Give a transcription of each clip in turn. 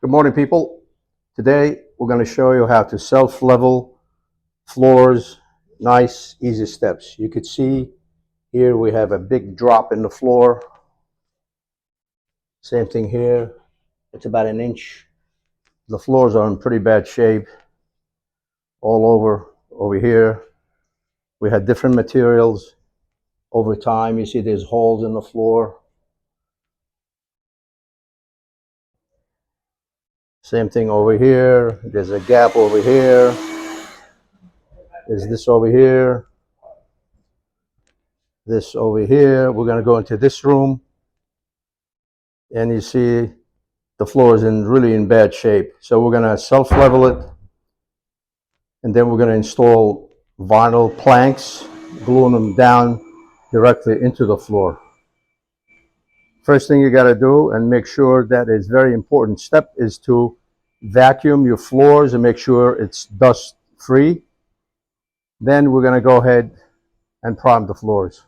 Good morning, people. Today we're going to show you how to self-level floors. Nice, easy steps. You could see here we have a big drop in the floor. Same thing here. It's about an inch. The floors are in pretty bad shape all over here. We had different materials over time. You see there's holes in the floor. Same thing over here. There's a gap over here. There's this over here. This over here. We're going to go into this room. And you see the floor is really in bad shape. So we're going to self-level it. And then we're going to install vinyl planks, gluing them down directly into the floor. First thing you got to do, and make sure that is very important step, is to vacuum your floors and make sure it's dust free. Then we're going to go ahead and prime the floors.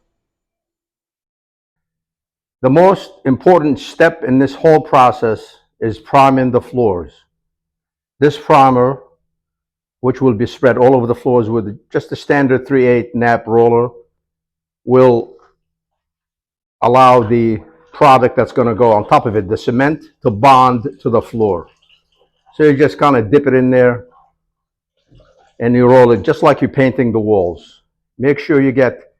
The most important step in this whole process is priming the floors. This primer, which will be spread all over the floors with just a standard 3/8 nap roller, will allow the product that's going to go on top of it, the cement, to bond to the floor. So you just kind of dip it in there and you roll it just like you're painting the walls. Make sure you get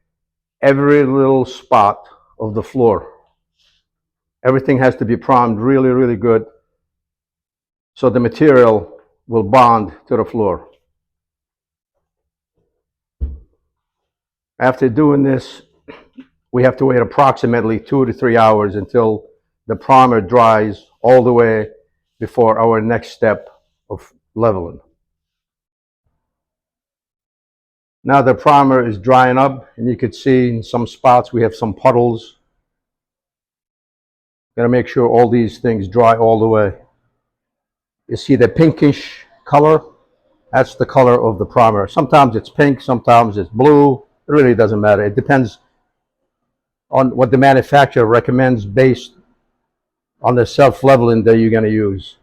every little spot of the floor. Everything has to be primed really, really good so the material will bond to the floor. After doing this, we have to wait approximately 2 to 3 hours until the primer dries all the way before our next step of leveling. Now the primer is drying up, and you can see in some spots we have some puddles. Got to make sure all these things dry all the way. You see the pinkish color? That's the color of the primer. Sometimes it's pink, sometimes it's blue. It really doesn't matter. It depends on what the manufacturer recommends based on the self-leveling that you're going to use.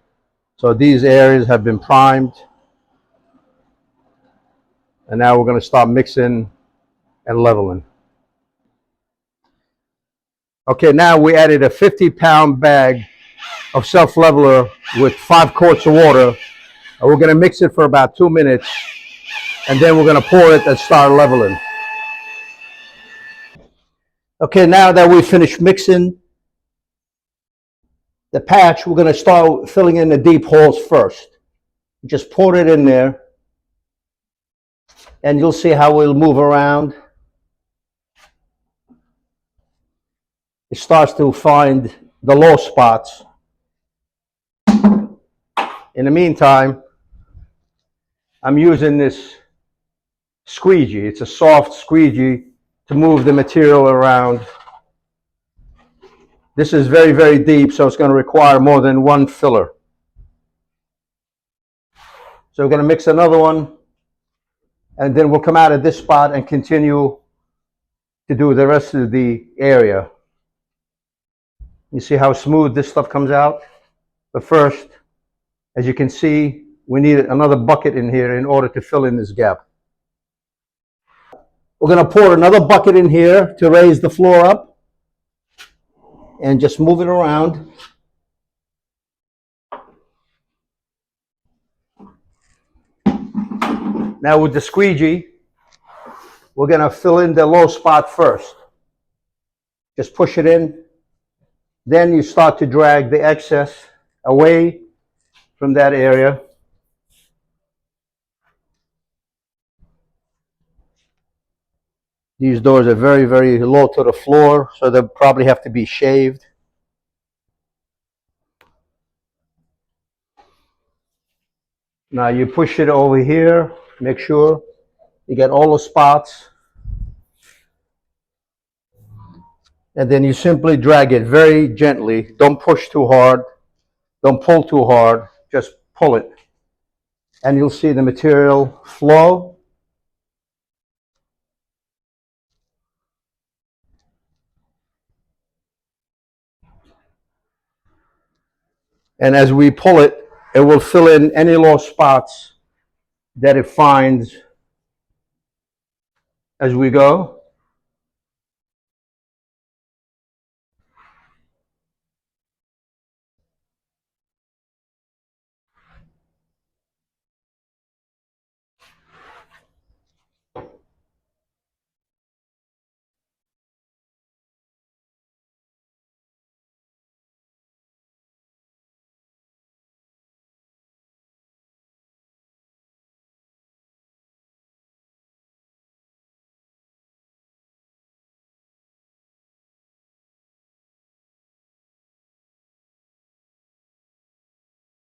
So these areas have been primed. And now we're going to start mixing and leveling. Okay, now we added a 50-pound bag of self-leveler with 5 quarts of water. And we're going to mix it for about 2 minutes. And then we're going to pour it and start leveling. Okay, now that we finished mixing the patch, we're going to start filling in the deep holes first. Just pour it in there. And you'll see how we'll move around. It starts to find the low spots. In the meantime, I'm using this squeegee. It's a soft squeegee to move the material around. This is very, very deep, so it's going to require more than one filler. So we're going to mix another one, and then we'll come out of this spot and continue to do the rest of the area. You see how smooth this stuff comes out? But first, as you can see, we need another bucket in here in order to fill in this gap. We're going to pour another bucket in here to raise the floor up and just move it around. Now with the squeegee, we're going to fill in the low spot first. Just push it in. Then you start to drag the excess away from that area. These doors are very, very low to the floor, so they'll probably have to be shaved. Now you push it over here, make sure you get all the spots. And then you simply drag it very gently. Don't push too hard. Don't pull too hard. Just pull it. And you'll see the material flow. And as we pull it, It will fill in any lost spots that it finds as we go.